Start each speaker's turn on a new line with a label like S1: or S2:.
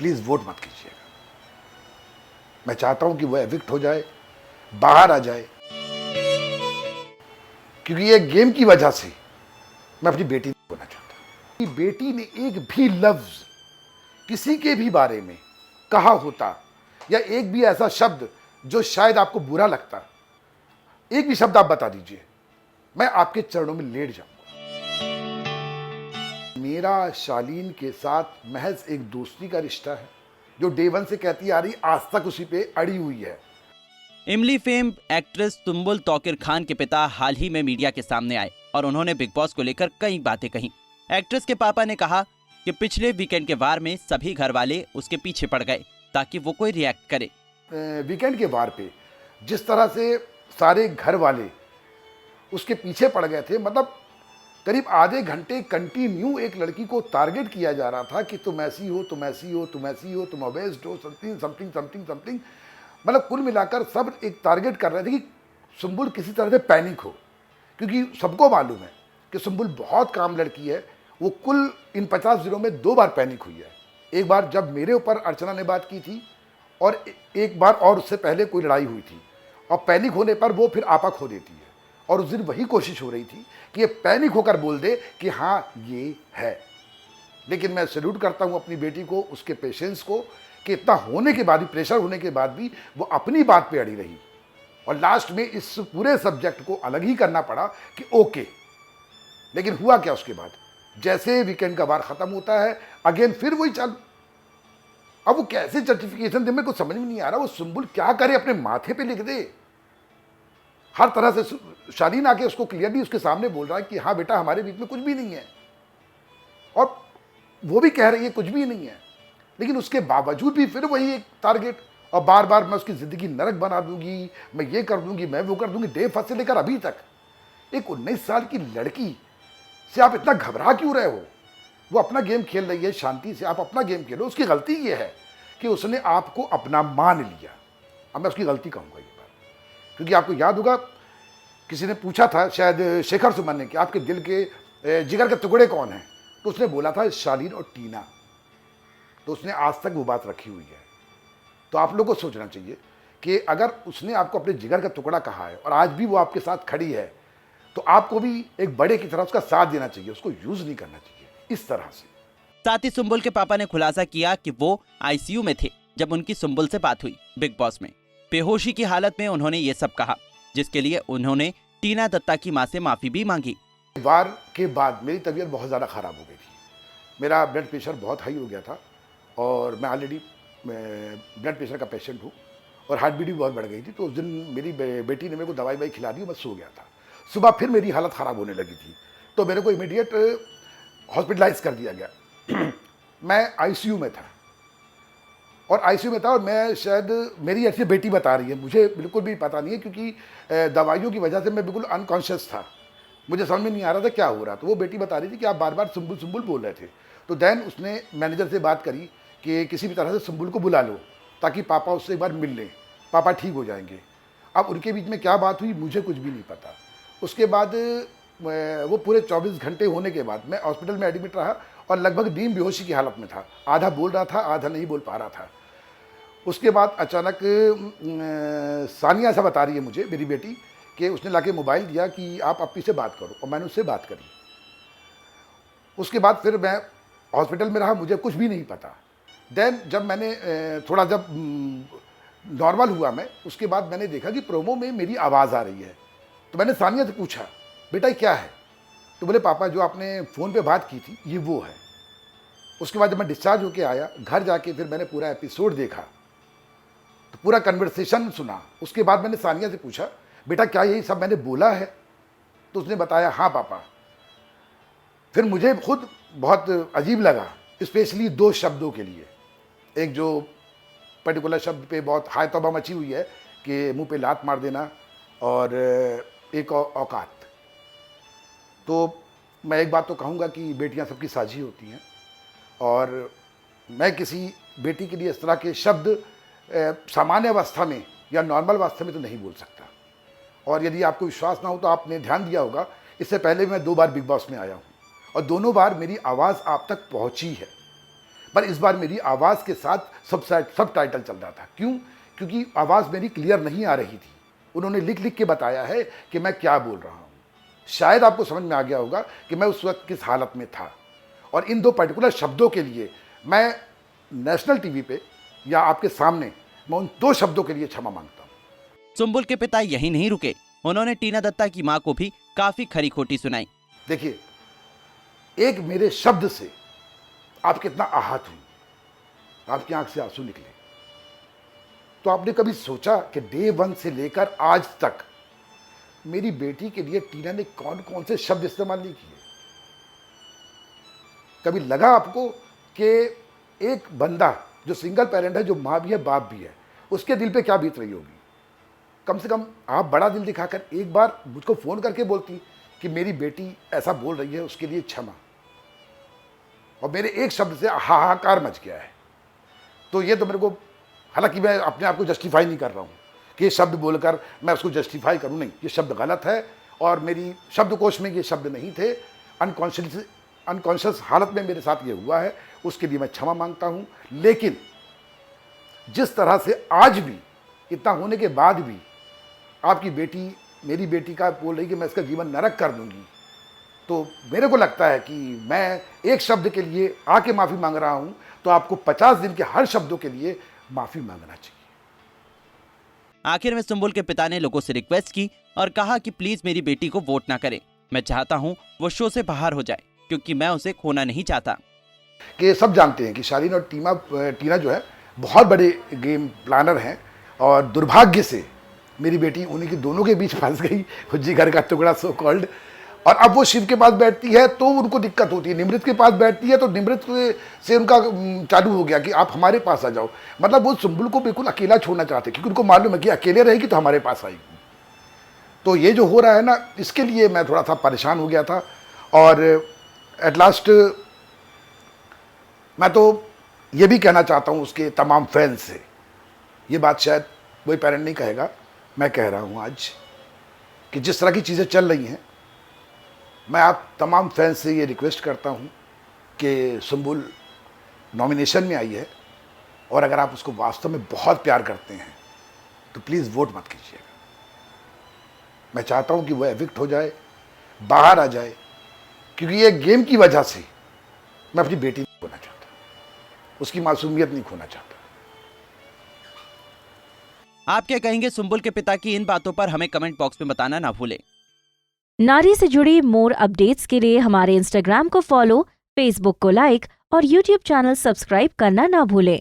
S1: Please vote मत कीजिएगा। मैं चाहता हूं कि वो एविक्ट हो जाए, बाहर आ जाए, क्योंकि ये गेम की वजह से मैं अपनी बेटी नहीं खोना चाहता। कि बेटी ने एक भी लफ्ज किसी के भी बारे में कहा होता, या एक भी ऐसा शब्द जो शायद आपको बुरा लगता, एक भी शब्द आप बता दीजिए, मैं आपके चरणों में लेट जाऊंगा। मेरा शालीन के साथ महज एक दोस्ती का रिश्ता है, जो डे वन से कहती आ रही, आज तक उसी पे अड़ी हुई है।
S2: इमली फेम एक्ट्रेस सुंबुल तौकीर खान के पिता हाल ही में मीडिया के सामने आए और उन्होंने बिग बॉस को लेकर कई बातें कही। एक्ट्रेस के पापा ने कहा कि पिछले वीकेंड के वार में सभी घर वाले उसके पीछे पड़ गए ताकि वो कोई रिएक्ट करे।
S1: वीकेंड के वार पे जिस तरह से सारे घर वाले उसके पीछे पड़ गए थे, मतलब करीब आधे घंटे कंटिन्यू एक लड़की को टारगेट किया जा रहा था कि तुम ऐसी हो, तुम ऐसी हो, तुम ऐसी हो, तुम ओबेस्ड हो, समथिंग समथिंग समथिंग समथिंग, मतलब कुल मिलाकर सब एक टारगेट कर रहे थे कि सुंबुल किसी तरह से पैनिक हो, क्योंकि सबको मालूम है कि सुंबुल बहुत काम लड़की है। वो कुल इन 50 दिनों में 2 बार पैनिक हुई है। एक बार जब मेरे ऊपर अर्चना ने बात की थी, और एक बार और उससे पहले कोई लड़ाई हुई थी, और पैनिक होने पर वो फिर आपा खो देती है। और उस दिन वही कोशिश हो रही थी कि ये पैनिक होकर बोल दे कि हाँ ये है। लेकिन मैं सैल्यूट करता हूँ अपनी बेटी को, उसके पेशेंस को, कि इतना होने के बाद भी, प्रेशर होने के बाद भी वो अपनी बात पे अड़ी रही, और लास्ट में इस पूरे सब्जेक्ट को अलग ही करना पड़ा कि ओके। लेकिन हुआ क्या उसके बाद, जैसे वीकेंड का वार खत्म होता है, अगेन फिर वही चालू। अब वो कैसे जस्टिफिकेशन दे, मेरे को समझ में नहीं आ रहा। वो सुंबुल क्या करे, अपने माथे पे लिख दे। हर तरह से शालीन आके उसको क्लियरली उसके सामने बोल रहा है कि हाँ बेटा, हमारे बीच में कुछ भी नहीं है, और वो भी कह रही है कुछ भी नहीं है। लेकिन उसके बावजूद भी फिर वही एक टारगेट, और बार बार मैं उसकी ज़िंदगी नरक बना दूंगी, मैं ये कर दूंगी, मैं वो कर दूंगी। डे फर्स्ट से लेकर अभी तक एक 19 साल की लड़की से आप इतना घबरा क्यों रहे हो? वो अपना गेम खेल रही है शांति से, आप अपना गेम खेलो। उसकी गलती ये है कि उसने आपको अपना मान लिया। अब मैं उसकी गलती कहूँगा ये बात, क्योंकि आपको याद होगा किसी ने पूछा था, शायद शेखर सुमन ने, कि आपके दिल के जिगर के टुकड़े कौन हैं, तो उसने बोला था शालीन और टीना। तो उसने आज तक वो बात रखी हुई है। तो आप लोगों को सोचना चाहिए कि अगर उसने आपको अपने जिगर का टुकड़ा कहा है और आज भी वो आपके साथ खड़ी है, तो आपको भी एक बड़े की तरह उसका साथ देना चाहिए, उसको यूज नहीं करना चाहिए इस तरह से।
S2: साथ ही सुंबुल के पापा ने खुलासा किया कि वो आईसीयू में थे जब उनकी सुंबुल से बात हुई बिग बॉस में। बेहोशी की हालत में उन्होंने ये सब कहा, जिसके लिए उन्होंने टीना दत्ता की मां से माफी भी मांगी।
S1: वार के बाद मेरी तबीयत बहुत ज़्यादा ख़राब हो गई थी। मेरा ब्लड प्रेशर बहुत हाई हो गया था, और मैं ऑलरेडी ब्लड प्रेशर का पेशेंट हूँ, और हार्ट बीट भी बहुत बढ़ गई थी। तो उस दिन मेरी बेटी ने मेरे को दवाई खिला दी, मैं सो गया था। सुबह फिर मेरी हालत ख़राब होने लगी थी, तो मेरे को इमीडिएट हॉस्पिटलाइज कर दिया गया। मैं आईसीयू में था, और मैं शायद, मेरी ऐसी बेटी बता रही है, मुझे बिल्कुल भी पता नहीं है, क्योंकि दवाइयों की वजह से मैं बिल्कुल अनकॉन्शियस था, मुझे समझ में नहीं आ रहा था क्या हो रहा। तो वो बेटी बता रही थी कि आप बार बार सुंबुल सुंबुल बोल रहे थे। तो देन उसने मैनेजर से बात करी कि किसी भी तरह से सुंबुल को बुला लो, ताकि पापा उससे एक बार मिल लें, पापा ठीक हो जाएंगे। अब उनके बीच में क्या बात हुई मुझे कुछ भी नहीं पता। उसके बाद वो पूरे 24 घंटे होने के बाद मैं हॉस्पिटल में एडमिट रहा, और लगभग नींद बेहोशी की हालत में था। आधा बोल रहा था, आधा नहीं बोल पा रहा था। उसके बाद अचानक सानिया ऐसा बता रही है मुझे, मेरी बेटी, कि उसने लाके मोबाइल दिया कि आप अपनी से बात करो, और मैंने उससे बात करी। उसके बाद फिर मैं हॉस्पिटल में रहा, मुझे कुछ भी नहीं पता। देन जब मैंने थोड़ा जब नॉर्मल हुआ मैं, उसके बाद मैंने देखा कि प्रोमो में मेरी आवाज़ आ रही है। तो मैंने सानिया से पूछा, बेटा ये क्या है? तो बोले पापा, जो आपने फ़ोन पे बात की थी ये वो है। उसके बाद जब मैं डिस्चार्ज होके आया, घर जाके फिर मैंने पूरा एपिसोड देखा, तो पूरा कन्वर्सेशन सुना। उसके बाद मैंने सानिया से पूछा, बेटा क्या यही सब मैंने बोला है? तो उसने बताया हाँ पापा। फिर मुझे खुद बहुत अजीब लगा, स्पेशली 2 शब्दों के लिए। एक जो पर्टिकुलर शब्द पे बहुत हाय तौबा मची हुई है कि मुंह पे लात मार देना, और एक औकात। तो मैं एक बात तो कहूँगा कि बेटियां सबकी साझी होती हैं, और मैं किसी बेटी के लिए इस तरह के शब्द सामान्य अवस्था में या नॉर्मल अवस्था में तो नहीं बोल सकता। और यदि आपको विश्वास ना हो तो आपने ध्यान दिया होगा, इससे पहले मैं 2 बार बिग बॉस में आया हूँ, और दोनों बार मेरी आवाज़ आप तक पहुँची है। पर इस बार मेरी आवाज़ के साथ सब टाइटल चल रहा था। क्यों? क्योंकि आवाज़ मेरी क्लियर नहीं आ रही थी। उन्होंने लिख लिख के बताया है कि मैं क्या बोल रहा हूँ। शायद आपको समझ में आ गया होगा कि मैं उस वक्त किस हालत में था, और इन 2 पर्टिकुलर शब्दों के लिए मैं नेशनल टीवी पे या आपके सामने मैं उन 2 शब्दों के लिए क्षमा मांगता हूँ।
S2: सुंबुल के पिता यही नहीं रुके, उन्होंने टीना दत्ता की मां को भी काफी खरी खोटी सुनाई।
S1: देखिए, एक मेरे शब्द से आप कितना आहत हुई, आपकी आंख से आंसू निकले, तो आपने कभी सोचा कि डे 1 से लेकर आज तक मेरी बेटी के लिए टीना ने कौन कौन से शब्द इस्तेमाल नहीं किए? कभी लगा आपको कि एक बंदा जो सिंगल पेरेंट है, जो माँ भी है बाप भी है, उसके दिल पे क्या बीत रही होगी? कम से कम आप बड़ा दिल दिखाकर एक बार मुझको फ़ोन करके बोलती कि मेरी बेटी ऐसा बोल रही है, उसके लिए क्षमा। और मेरे एक शब्द से हाहाकार मच गया है। तो ये तो मेरे को, हालांकि मैं अपने आप को जस्टिफाई नहीं कर रहा हूँ कि ये शब्द बोलकर मैं उसको जस्टिफाई करूँ, नहीं, ये शब्द गलत है और मेरी शब्दकोश में ये शब्द नहीं थे। अनकॉन्शियस हालत में मेरे साथ ये हुआ है, उसके लिए मैं क्षमा मांगता हूँ। लेकिन जिस तरह से आज भी, इतना होने के बाद भी आपकी बेटी, मेरी बेटी का बोल रही कि मैं इसका जीवन नरक कर दूंगी, तो मेरे को लगता है कि मैं एक शब्द के लिए आके माफ़ी मांग रहा हूँ, तो आपको 50 दिन के हर शब्दों के लिए माफ़ी मांगना चाहिए।
S2: आखिर में सुंबुल के पिता ने लोगों से रिक्वेस्ट की और कहा कि प्लीज मेरी बेटी को वोट ना करें। मैं चाहता हूं वो शो से बाहर हो जाए, क्योंकि मैं उसे खोना नहीं चाहता।
S1: कि सब जानते हैं कि शालीन और टीना जो है बहुत बड़े गेम प्लानर हैं, और दुर्भाग्य से मेरी बेटी उन्हीं के दोनों के बीच फंस गई, हुज्जी घर का टुकड़ा सो कॉल्ड। और अब वो शिव के पास बैठती है तो उनको दिक्कत होती है, निमृत के पास बैठती है तो निमृत से उनका चालू हो गया कि आप हमारे पास आ जाओ। मतलब वो सुंबुल को बिल्कुल अकेला छोड़ना चाहते, क्योंकि उनको मालूम है कि अकेले रहेगी तो हमारे पास आएगी। तो ये जो हो रहा है ना, इसके लिए मैं थोड़ा सा परेशान हो गया था। और एट लास्ट मैं तो ये भी कहना चाहता हूँ उसके तमाम फैंस से, ये बात शायद कोई पेरेंट नहीं कहेगा, मैं कह रहा हूँ आज, कि जिस तरह की चीज़ें चल रही हैं, मैं आप तमाम फैंस से ये रिक्वेस्ट करता हूँ कि सुंबुल नॉमिनेशन में आई है, और अगर आप उसको वास्तव में बहुत प्यार करते हैं तो प्लीज़ वोट मत कीजिएगा। मैं चाहता हूँ कि वो एविक्ट हो जाए, बाहर आ जाए, क्योंकि ये गेम की वजह से मैं अपनी बेटी नहीं खोना चाहता, उसकी मासूमियत नहीं खोना चाहता।
S2: आप क्या कहेंगे सुंबुल के पिता की इन बातों पर? हमें कमेंट बॉक्स में बताना ना भूलें।
S3: नारी से जुड़ी मोर अपडेट्स के लिए हमारे इंस्टाग्राम को फॉलो, फेसबुक को लाइक और यूट्यूब चैनल सब्सक्राइब करना ना भूलें।